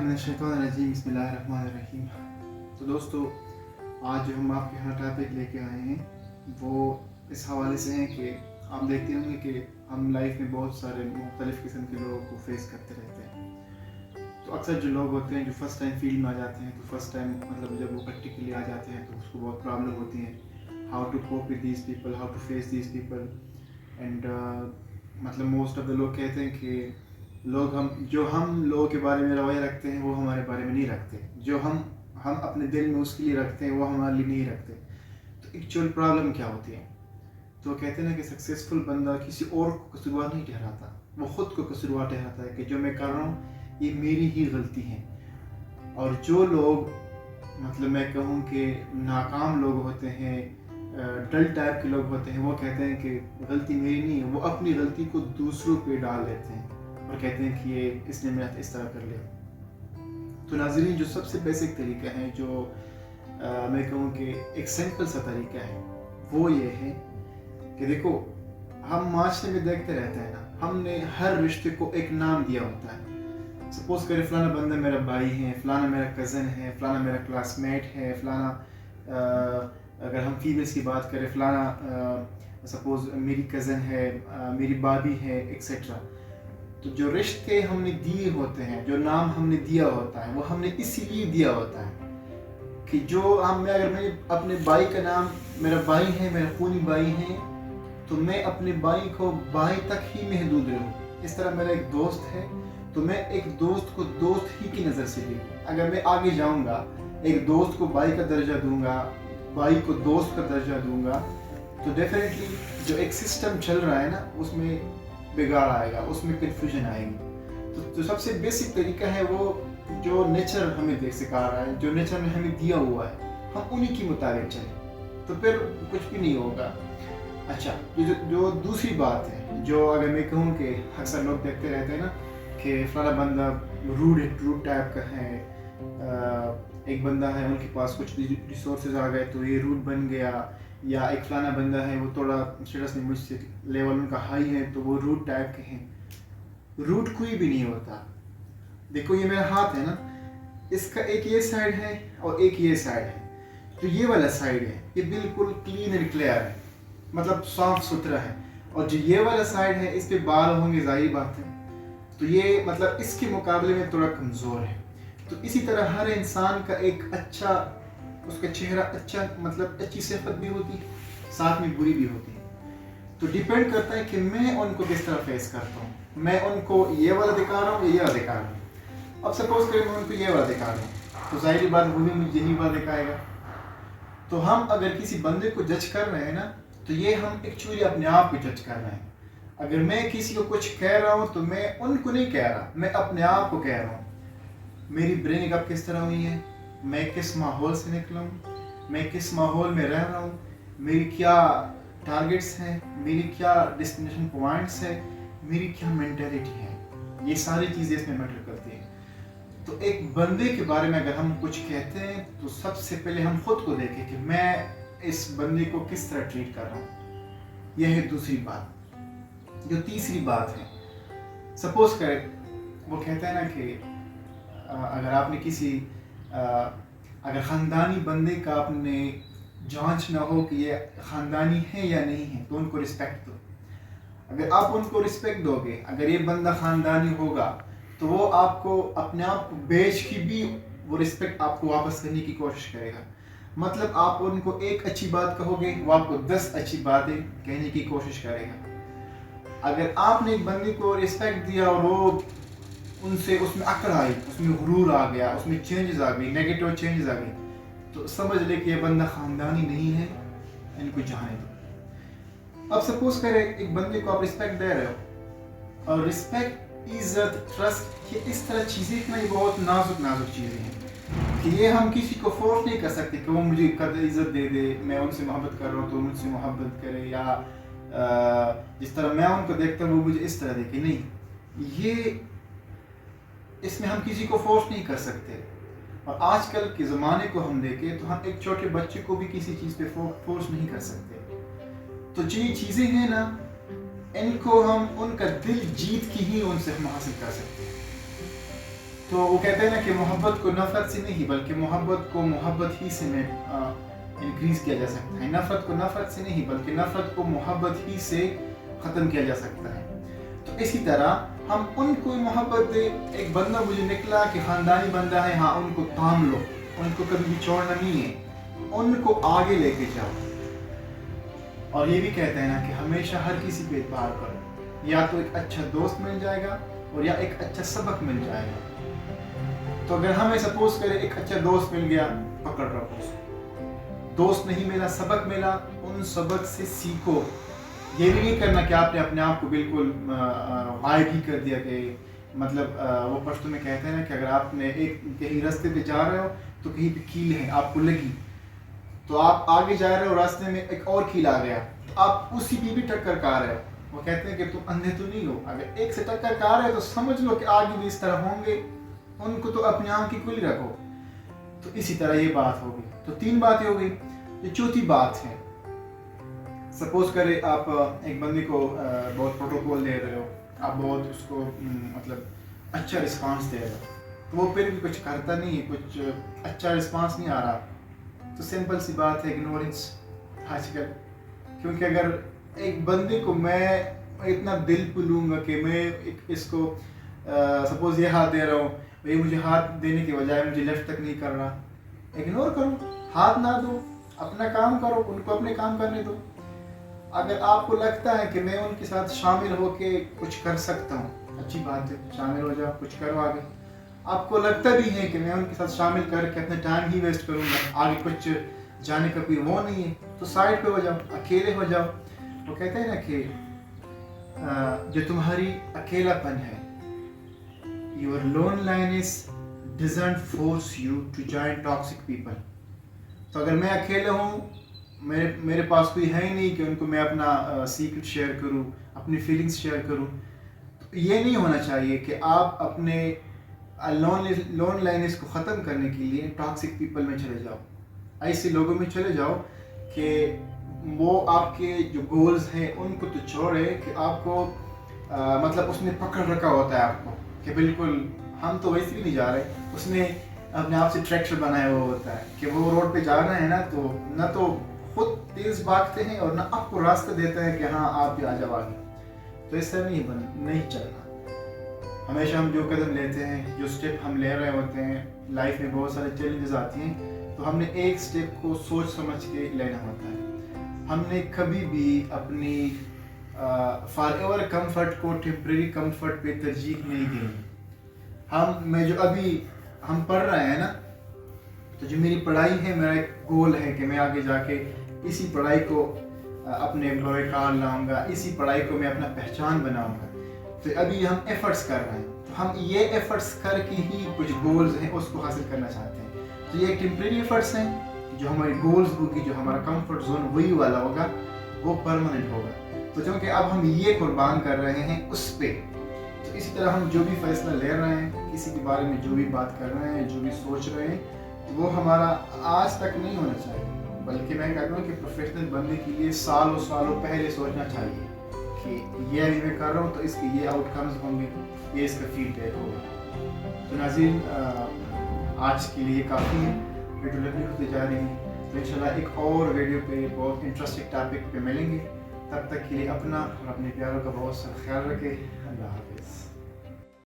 मिनश्शैतानिर्रजीम बिस्मिल्लाहिर्रहमानिर्रहीम। तो दोस्तों, आज जो हम आपके यहाँ टॉपिक लेके आए हैं वो इस हवाले से हैं कि आप देखते होंगे कि हम लाइफ में बहुत सारे मुख्तलिफ़ किस्म के लोगों को फेस करते रहते हैं। तो अक्सर जो लोग होते हैं जो फर्स्ट टाइम फील्ड में आ जाते हैं, तो फर्स्ट टाइम मतलब जब वो प्रैक्टिकली आ जाते हैं तो उसको बहुत प्रॉब्लम होती है, how to cope with these people, how to face these people. And मतलब मोस्ट ऑफ द लोग कहते हैं कि हम लोगों के बारे में रवैया रखते हैं वो हमारे बारे में नहीं रखते, जो हम अपने दिल में उसके लिए रखते हैं वो हमारे लिए नहीं रखते। तो एक्चुअल प्रॉब्लम क्या होती है? तो कहते हैं ना कि सक्सेसफुल बंदा किसी और को कसूरवार नहीं ठहराता, वो ख़ुद को कसूरवार ठहराता है कि जो मैं कर रहा हूँ ये मेरी ही गलती है। और जो लोग मतलब मैं कहूँ कि नाकाम लोग होते हैं, डल टाइप के लोग होते हैं, वो कहते हैं कि गलती मेरी नहीं है, वो अपनी गलती को दूसरों पे डाल देते हैं और कहते हैं कि ये इसने मेरे साथ इस तरह कर लिया। तो नाज़रीन, जो सबसे बेसिक तरीका है, जो मैं कहूँ कि एक सिंपल सा तरीका है, वो ये है कि देखो, हम माशरे में देखते रहते हैं ना, हमने हर रिश्ते को एक नाम दिया होता है। सपोज करें फलाना बंदा मेरा भाई है, फलाना मेरा कज़न है, फलाना मेरा क्लासमेट है, फलाना अगर हम फीमेल्स की बात करें, फलाना सपोज मेरी कज़न है, मेरी भाभी है, एक्सेट्रा। तो जो रिश्ते हमने दिए होते हैं, जो नाम हमने दिया होता है, वो हमने इसीलिए दिया होता है कि जो अगर मैं अपने भाई का नाम, मेरा भाई है, मेरा खूनी भाई है, तो मैं अपने भाई को भाई तक ही महदूद रहूँ। इस तरह मेरा एक दोस्त है तो मैं एक दोस्त को दोस्त ही की नज़र से देखूँ। अगर मैं आगे जाऊँगा, एक दोस्त को भाई का दर्जा दूँगा, भाई को दोस्त का दर्जा दूँगा, तो डेफिनेटली जो एक सिस्टम चल रहा है ना, उसमें बिगाड़ आएगा, उसमें कन्फ्यूजन आएगी। तो जो सबसे बेसिक तरीका है वो जो नेचर हमें सिखा रहा है, जो नेचर ने हमें दिया हुआ है, हम उन्हीं के मुताबिक चलें, तो फिर कुछ भी नहीं होगा। अच्छा, जो दूसरी बात है, जो अगर मैं कहूँ कि अक्सर लोग देखते रहते हैं ना कि फलाना बंदा रूड टाइप का है, एक बंदा है उनके पास कुछ रिसोर्सेज आ गए तो ये रूड बन गया, या एक फलाना बंदा है वो थोड़ा स्टेटस में मुझसे लेवल उनका हाई है तो वो रूड टाइप के हैं। रूड कोई भी नहीं होता। देखो, ये मेरा हाथ है ना, इसका एक ये साइड है और एक ये साइड है। तो ये वाला साइड है, ये बिल्कुल क्लीन एंड क्लियर है, मतलब साफ सुथरा है। और जो ये वाला साइड है, इस पे बाल होंगे, जाहिर बात है, तो ये मतलब इसके मुकाबले में थोड़ा कमज़ोर है। तो इसी तरह हर इंसान का एक अच्छा, उसका चेहरा अच्छा, मतलब अच्छी सिफत भी होती है, साथ में बुरी भी होती है। तो डिपेंड करता है कि मैं उनको किस तरह फेस करता हूँ। मैं उनको ये वाला दिखा रहा हूँ, ये वाला दिखा रहा हूँ। अब सपोज करें मैं उनको ये वाला दिखा रहा हूँ, तो जाहिर बात वो भी मुझे यही वाला दिखाएगा। तो हम अगर किसी बंदे को जज कर रहे हैं ना, तो ये हम एक्चुअली अपने आप को जज कर रहे हैं। अगर मैं किसी को कुछ कह रहा हूँ तो मैं उनको नहीं कह रहा, मैं अपने आप को कह रहा हूँ। मेरी ब्रेनिंग अब किस तरह हुई है, मैं किस माहौल से निकला हूँ, मैं किस माहौल में रह रहा हूँ, मेरी क्या टारगेट्स हैं, मेरी क्या डेस्टिनेशन पॉइंट्स है, मेरी क्या मेंटालिटी है, ये सारी चीज़ें इसमें मैटर करती हैं। तो एक बंदे के बारे में अगर हम कुछ कहते हैं तो सबसे पहले हम खुद को देखें कि मैं इस बंदे को किस तरह ट्रीट कर रहा हूँ। यह है दूसरी बात। जो तीसरी बात है, सपोज करें वो कहता है ना कि अगर आपने किसी अगर ख़ानदानी बंदे का आपने जांच ना हो कि ये ख़ानदानी है या नहीं है, तो उनको रिस्पेक्ट दो। अगर आप उनको रिस्पेक्ट दोगे, अगर ये बंदा ख़ानदानी होगा, तो वो आपको अपने आप को बेच के भी वो रिस्पेक्ट आपको वापस करने की कोशिश करेगा। मतलब आप उनको एक अच्छी बात कहोगे, वो आपको 10 अच्छी बातें कहने की कोशिश करेगा। अगर आपने एक बंदे को रिस्पेक्ट दिया और वो उनसे उसमें अकड़ आई, उसमें गुरूर आ गया, उसमें चेंजेस आ गई, नेगेटिव चेंजेस आ गई, तो समझ ले कि ये बंदा ख़ानदानी नहीं है, इनको जाने दो। अब सपोज करें एक बंदे को आप रिस्पेक्ट दे रहे हो, और रिस्पेक्ट, इज़्ज़त, ट्रस्ट, ये इस तरह चीज़ें इतना ही बहुत नाजुक चीज़ें हैं कि ये हम किसी को फोर्स नहीं कर सकते कि वो मुझे कदर इज़्ज़त दे दे, मैं उनसे मोहब्बत कर रहा हूँ तो मुझसे मोहब्बत करे, या जिस तरह मैं उनको देखता हूँ वो मुझे इस तरह देखे। नहीं, ये इसमें हम किसी को फोर्स नहीं कर सकते। और आजकल के ज़माने को हम देखें तो हम एक छोटे बच्चे को भी किसी चीज़ पे फोर्स नहीं कर सकते। तो जो ये चीज़ें हैं ना, इनको हम उनका दिल जीत के ही उनसे हम हासिल कर सकते हैं। تو وہ کہتے ہیں نا کہ محبت کو نفرت سے نہیں بلکہ محبت کو محبت ہی سے میں انکریز کیا جا سکتا ہے. نفرت کو نفرت سے نہیں بلکہ نفرت کو محبت ہی سے ختم کیا جا سکتا ہے. تو اسی طرح ہم ان کو محبت دیں. ایک بندہ مجھے نکلا کہ خاندانی بندہ ہے, ہاں ان کو تھام لو, ان کو کبھی بھی چھوڑنا نہیں ہے, ان کو آگے لے کے جاؤ. اور یہ بھی کہتے ہیں نا کہ ہمیشہ ہر کسی پہ اعتبار کرو, یا تو ایک اچھا دوست مل جائے گا اور یا ایک اچھا سبق مل جائے گا. تو اگر ہمیں سپوز کرے ایک اچھا دوست مل گیا, پکڑ رکھو اس کو. دوست نہیں ملا, سبق ملا, ان سبق سے سیکھو. یہ بھی نہیں کرنا کہ آپ نے اپنے آپ کو بالکل غائب ہی کر دیا کہ مطلب وہ پشتو میں کہتے ہیں نا کہ اگر آپ نے ایک کہیں راستے پہ جا رہے ہو تو کہیں پہ کیل ہے آپ کو لگی, تو آپ آگے جا رہے ہو, راستے میں ایک اور کیل آ گیا, آپ اسی پہ بھی ٹکر کھا رہے ہو. وہ کہتے ہیں کہ تم اندھے تو نہیں ہو, اگر ایک سے ٹکر کھا رہے ہو تو سمجھ لو کہ آگے بھی اس طرح ہوں گے, ان کو تو اپنے آنکھ کی کھلی رکھو. تو اسی طرح یہ بات ہوگی. تو 3 باتیں ہو گئی. یہ چوتھی بات ہے, سپوز کرے آپ ایک بندے کو بہت پروٹوکول دے رہے ہو, آپ بہت اس کو مطلب اچھا رسپانس دے رہے ہو, تو وہ پھر بھی کچھ کرتا نہیں ہے, کچھ اچھا رسپانس نہیں آ رہا, تو سمپل سی بات ہے اگنورنس آج کل. کیونکہ اگر ایک بندے کو میں اتنا دل پہ لوں گا کہ میں اس کو سپوز یہ ہاتھ دے رہا ہوں, یہ مجھے ہاتھ دینے کے بجائے مجھے لیفٹ تک نہیں کر رہا, اگنور کرو, ہاتھ نہ دو, اپنا کام کرو, ان کو اپنے کام کرنے دو. اگر آپ کو لگتا ہے کہ میں ان کے ساتھ شامل ہو کے کچھ کر سکتا ہوں, اچھی بات ہے, شامل ہو جاؤ, کچھ کرو آگے. آپ کو لگتا بھی ہے کہ میں ان کے ساتھ شامل کر کے اپنا ٹائم ہی ویسٹ کروں گا, آگے کچھ جانے کا کوئی وہ نہیں ہے, تو سائڈ پہ ہو جاؤ, اکیلے ہو جاؤ. وہ کہتے ہیں نا کہ جو تمہاری اکیلا پن ہے, your loneliness doesn't force you to join toxic people. تو اگر میں اکیلا ہوں, میرے پاس کوئی ہے ہی نہیں کہ ان کو میں اپنا سیکرٹ شیئر کروں, اپنی فیلنگس شیئر کروں, تو یہ نہیں ہونا چاہیے کہ آپ اپنے لون لائنس کو ختم کرنے کے لیے ٹاکسک پیپل میں چلے جاؤ, ایسے لوگوں میں چلے جاؤ کہ وہ آپ کے جو گولز ہیں ان کو تو چھوڑے کہ آپ کو مطلب اس نے پکڑ رکھا ہوتا ہے آپ کو کہ بالکل ہم تو ویسے بھی نہیں جا رہے, اس نے اپنے آپ سے ٹریکٹر بنایا ہوا ہوتا ہے کہ وہ روڈ پہ جا رہے ہیں نا, تو نہ تو خود تیز بھاگتے ہیں اور نہ آپ کو راستہ دیتا ہے کہ ہاں آپ بھی آ جاؤ آگے. تو اس طرح نہیں چلنا. ہمیشہ ہم جو قدم لیتے ہیں, جو اسٹیپ ہم لے رہے ہوتے ہیں, لائف میں بہت سارے چیلنجز آتی ہیں, تو ہم نے ایک اسٹیپ کو سوچ سمجھ کے لینا ہوتا ہے. ہم نے کبھی بھی اپنی فار ایور کمفرٹ کو ٹیمپریری کمفرٹ پہ ترجیح نہیں دینی. میں جو ابھی ہم پڑھ رہے ہیں نا, تو جو میری پڑھائی ہے, میرا ایک گول ہے کہ میں آگے جا کے اسی پڑھائی کو اپنے بڑے کار لاؤں گا, اسی پڑھائی کو میں اپنا پہچان بناؤں گا. تو ابھی ہم ایفرٹس کر رہے ہیں, تو ہم یہ ایفرٹس کر کے ہی کچھ گولز ہیں اس کو حاصل کرنا چاہتے ہیں. تو یہ ٹیمپریری ایفرٹس ہیں, جو ہماری گولز ہوگی, جو ہمارا کمفرٹ زون وہی والا ہوگا, وہ پرماننٹ ہوگا. تو چونکہ اب ہم یہ قربان کر رہے ہیں اس پہ, تو اسی طرح ہم جو بھی فیصلہ لے رہے ہیں, کسی کے بارے میں جو بھی بات کر رہے ہیں, جو بھی سوچ رہے ہیں, وہ ہمارا آج تک نہیں ہونا چاہیے, بلکہ میں کہتا ہوں کہ پروفیشنل بننے کے لیے سالوں پہلے سوچنا چاہیے کہ یہ ابھی میں کر رہا ہوں تو اس کے یہ آؤٹ کمز ہوں گے, یہ اس کا فیڈ بیک ہوگا. تو ناظرین, آج کے لیے کافی ہے, ویڈیو لمبی ہوتی جا رہی ہے, تو انشاءاللہ ایک اور ویڈیو پہ بہت انٹرسٹنگ ٹاپک پہ ملیں گے. تب تک کے لیے اپنا اور اپنے پیاروں کا بہت سا خیال رکھیں. اللہ حافظ.